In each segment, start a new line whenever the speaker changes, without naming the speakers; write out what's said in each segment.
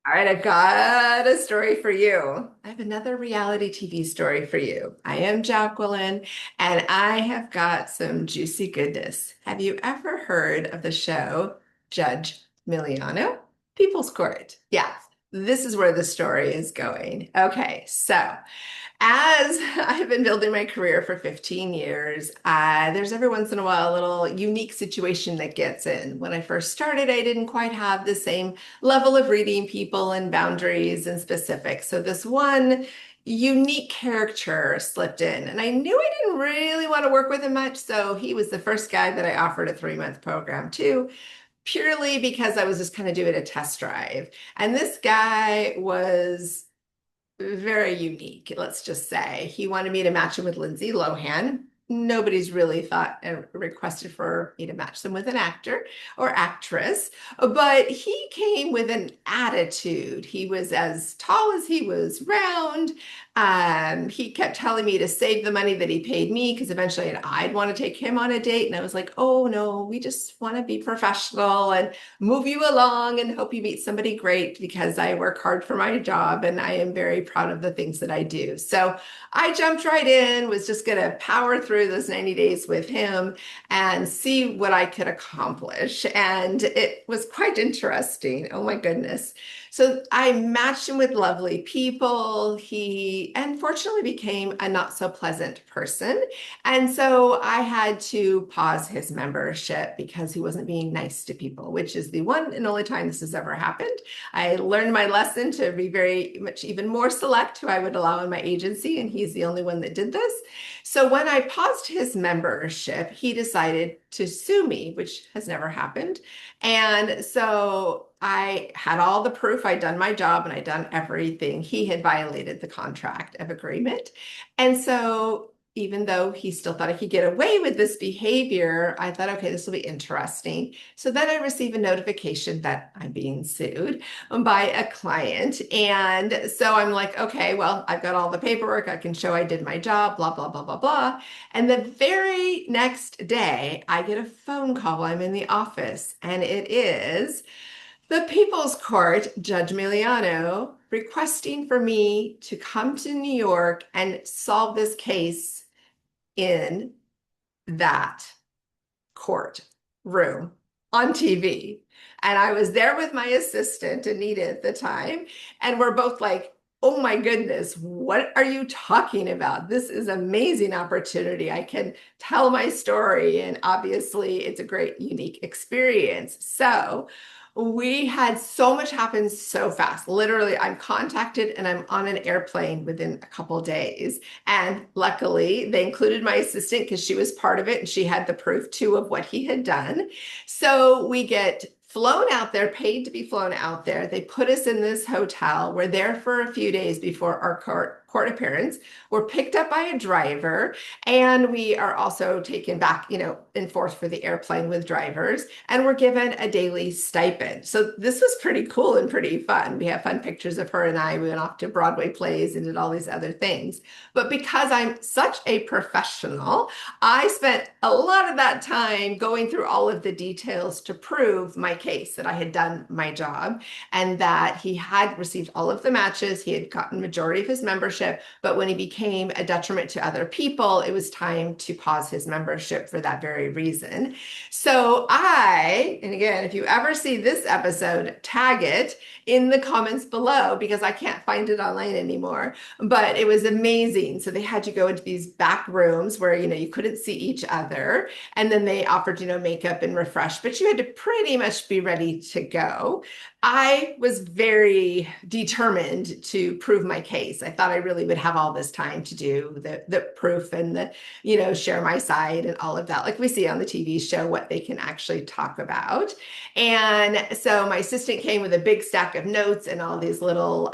All right, I've got a story for you. I have another reality TV story for you. I am Jacqueline, and I have got some juicy goodness. Have you ever heard of the show Judge Miliano? People's Court. Yeah, this is where the story is going. Okay, so as I've been building my career for 15 years, there's every once in a while a little unique situation that gets in. When I first started, I didn't quite have the same level of reading people and boundaries and specifics. So this one unique character slipped in, and I knew I didn't really want to work with him much. So he was the first guy that I offered a 3-month program to, purely because I was just kind of doing a test drive. And this guy was very unique, let's just say. He wanted me to match him with Lindsay Lohan. Nobody's really thought requested for me to match them with an actor or actress, but he came with an attitude. He was as tall as he was round. He kept telling me to save the money that he paid me because eventually I'd want to take him on a date. And I was like, oh no, we just want to be professional and move you along and hope you meet somebody great because I work hard for my job and I am very proud of the things that I do. So I jumped right in, was just going to power through those 90 days with him and see what I could accomplish. And it was quite interesting. Oh my goodness. So I matched him with lovely people. He unfortunately became a not so pleasant person. And so I had to pause his membership because he wasn't being nice to people, which is the one and only time this has ever happened. I learned my lesson to be very much even more select who I would allow in my agency, and he's the only one that did this. So when I paused his membership, he decided to sue me, which has never happened. And so I had all the proof. I'd done my job and I'd done everything. He had violated the contract of agreement. And so even though he still thought I could get away with this behavior, I thought, okay, this will be interesting. So then I receive a notification that I'm being sued by a client. And so I'm like, okay, well, I've got all the paperwork. I can show I did my job, blah, blah, blah, blah, blah. And the very next day, I get a phone call. I'm in the office, and it is the People's Court, Judge Miliano, requesting for me to come to New York and solve this case in that court room on TV. And I was there with my assistant, Anita, at the time. And we're both like, oh my goodness, what are you talking about? This is an amazing opportunity. I can tell my story. And obviously, it's a great, unique experience. So we had so much happen so fast. Literally, I'm contacted and I'm on an airplane within a couple days. And luckily, they included my assistant because she was part of it and she had the proof too of what he had done. So we get flown out there, paid to be flown out there. They put us in this hotel. We're there for a few days before our court appearance. We're picked up by a driver, and we are also taken back, and forth for the airplane with drivers, and we're given a daily stipend. So this was pretty cool and pretty fun. We have fun pictures of her and I. We went off to Broadway plays and did all these other things. But because I'm such a professional, I spent a lot of that time going through all of the details to prove my case that I had done my job and that he had received all of the matches. He had gotten majority of his membership, but when he became a detriment to other people, it was time to pause his membership for that very reason. So and again, if you ever see this episode, tag it in the comments below because I can't find it online anymore. But it was amazing. So they had you go into these back rooms where, you couldn't see each other. And then they offered, makeup and refresh, but you had to pretty much be ready to go. I was very determined to prove my case. I thought I really would have all this time to do the proof and share my side and all of that, like we see on the TV show, what they can actually talk about. And so my assistant came with a big stack of notes and all these little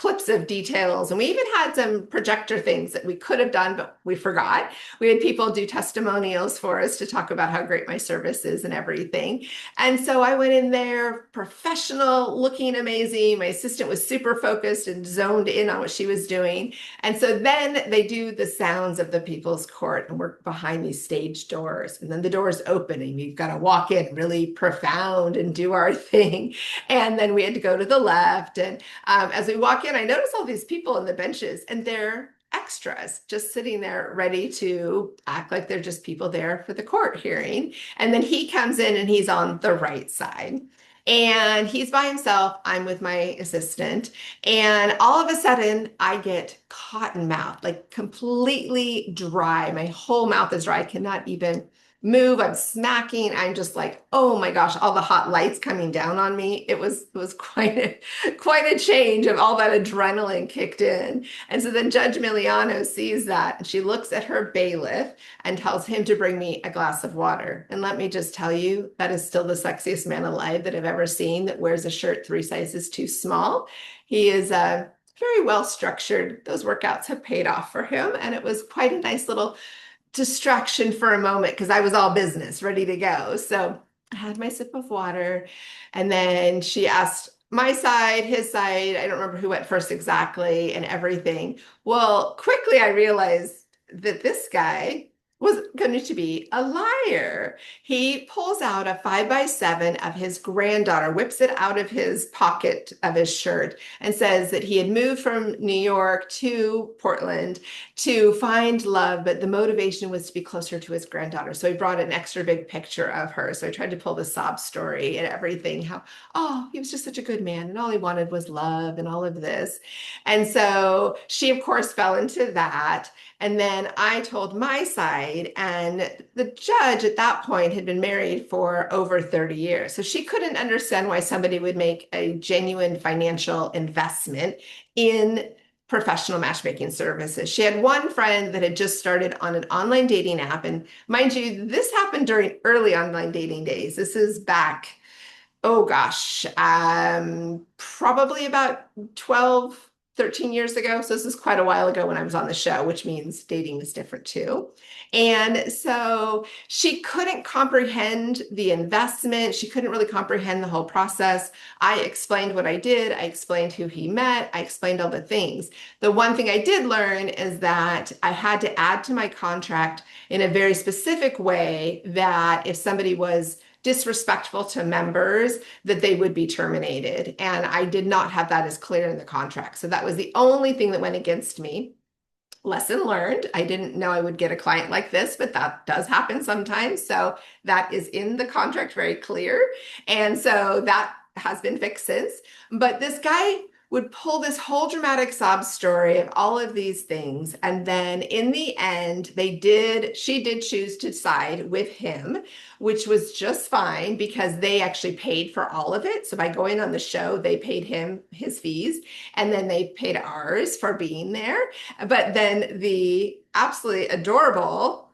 clips of details. And we even had some projector things that we could have done, but we forgot. We had people do testimonials for us to talk about how great my service is and everything. And so I went in there, professional, looking amazing. My assistant was super focused and zoned in on what she was doing. And so then they do the sounds of the people's court, and we're behind these stage doors. And then the doors open, and you've got to walk in really profound and do our thing. And then we had to go to the left. And as we walk in, I notice all these people on the benches, and they're extras just sitting there ready to act like they're just people there for the court hearing. And then he comes in and he's on the right side. And he's by himself. I'm with my assistant. And all of a sudden, I get cotton mouth, like completely dry. My whole mouth is dry. I cannot even move. I'm smacking. I'm just like, oh my gosh, all the hot lights coming down on me. It was quite a change of all that adrenaline kicked in. And so then Judge Miliano sees that, and she looks at her bailiff and tells him to bring me a glass of water. And let me just tell you, that is still the sexiest man alive that I've ever seen, that wears a shirt 3 sizes too small. He is very well structured. Those workouts have paid off for him. And it was quite a nice little distraction for a moment because I was all business, ready to go. So I had my sip of water, and then she asked my side, his side. I don't remember who went first exactly and everything. Well, quickly I realized that this guy was going to be a liar. He pulls out a 5x7 of his granddaughter, whips it out of his pocket of his shirt, and says that he had moved from New York to Portland to find love, but the motivation was to be closer to his granddaughter. So he brought an extra big picture of her. So I tried to pull the sob story and everything, how, oh, he was just such a good man, and all he wanted was love and all of this. And so she, of course, fell into that. And then I told my side, and the judge at that point had been married for over 30 years. So she couldn't understand why somebody would make a genuine financial investment in professional matchmaking services. She had one friend that had just started on an online dating app. And mind you, this happened during early online dating days. This is back, oh gosh, probably about 12, 13 years ago. So this is quite a while ago when I was on the show, which means dating is different too. And so she couldn't comprehend the investment. She couldn't really comprehend the whole process. I explained what I did. I explained who he met. I explained all the things. The one thing I did learn is that I had to add to my contract in a very specific way that if somebody was disrespectful to members, that they would be terminated. And I did not have that as clear in the contract. So that was the only thing that went against me. Lesson learned. I didn't know I would get a client like this, but that does happen sometimes. So that is in the contract very clear. And so that has been fixed since. But this guy would pull this whole dramatic sob story of all of these things. And then in the end, she did choose to side with him, which was just fine because they actually paid for all of it. So by going on the show, they paid him his fees, and then they paid ours for being there. But then the absolutely adorable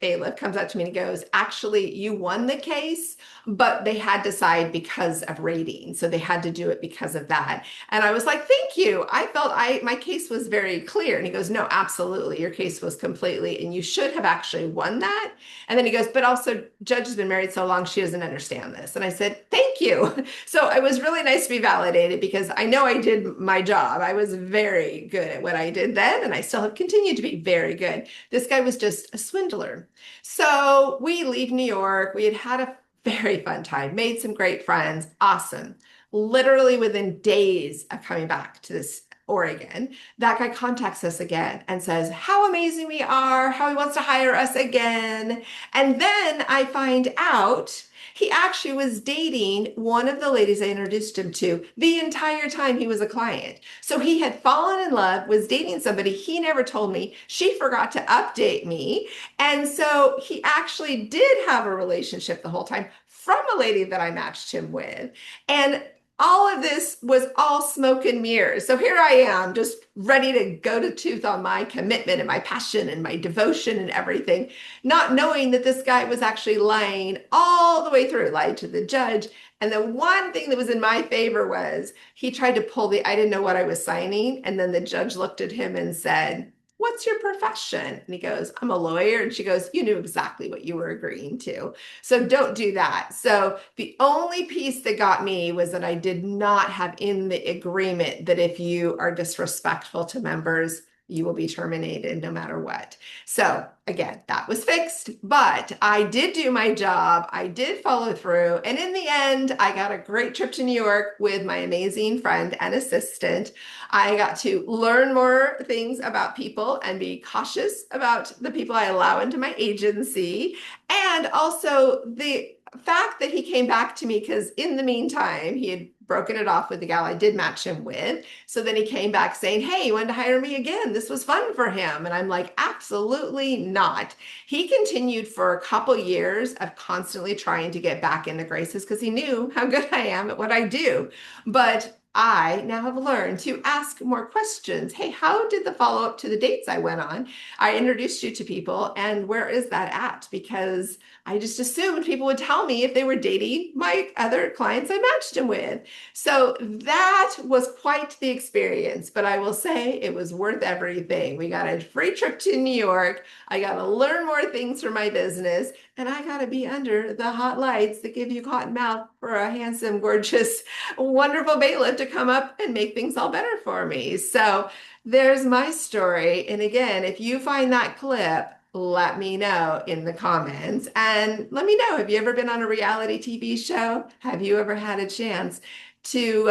bailiff comes up to me and goes, actually, you won the case, but they had to side because of rating. So they had to do it because of that. And I was like, thank you. I felt my case was very clear. And he goes, no, absolutely. Your case was completely, and you should have actually won that. And then he goes, but also Judge has been married so long, she doesn't understand this. And I said, thank you. So it was really nice to be validated because I know I did my job. I was very good at what I did then, and I still have continued to be very good. This guy was just a swindler. So we leave New York. We had had a very fun time, made some great friends. Awesome. Literally within days of coming back to this Oregon, that guy contacts us again and says how amazing we are, how he wants to hire us again. And then I find out he actually was dating one of the ladies I introduced him to the entire time he was a client. So he had fallen in love, was dating somebody. He never told me. She forgot to update me. And so he actually did have a relationship the whole time from a lady that I matched him with. And all of this was all smoke and mirrors. So here I am, just ready to go to tooth on my commitment and my passion and my devotion and everything, not knowing that this guy was actually lying all the way through, lied to the judge. And the one thing that was in my favor was he tried to pull I didn't know what I was signing. And then the judge looked at him and said, "What's your profession?" And he goes, "I'm a lawyer." And she goes, "You knew exactly what you were agreeing to. So don't do that." So the only piece that got me was that I did not have in the agreement that if you are disrespectful to members, you will be terminated no matter what. So again, that was fixed, but I did do my job. I did follow through. And in the end, I got a great trip to New York with my amazing friend and assistant. I got to learn more things about people and be cautious about the people I allow into my agency. And also the fact that he came back to me, because in the meantime, he had broken it off with the gal I did match him with. So then he came back saying, "Hey, you wanted to hire me again. This was fun for him." And I'm like, "Absolutely not." He continued for a couple years of constantly trying to get back in the graces because he knew how good I am at what I do. But I now have learned to ask more questions. Hey, how did the follow up to the dates I went on? I introduced you to people, and where is that at? Because I just assumed people would tell me if they were dating my other clients I matched him with. So that was quite the experience, but I will say it was worth everything. We got a free trip to New York. I got to learn more things for my business, and I got to be under the hot lights that give you cotton mouth for a handsome, gorgeous, wonderful bailiff to come up and make things all better for me. So there's my story. And again, if you find that clip, let me know in the comments. And let me know, have you ever been on a reality TV show? Have you ever had a chance to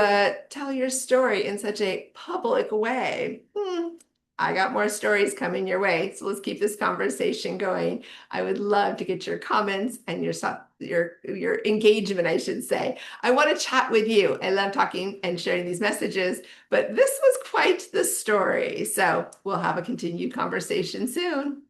tell your story in such a public way? I got more stories coming your way. So let's keep this conversation going. I would love to get your comments and your engagement, I should say. I want to chat with you. I love talking and sharing these messages, but this was quite the story. So we'll have a continued conversation soon.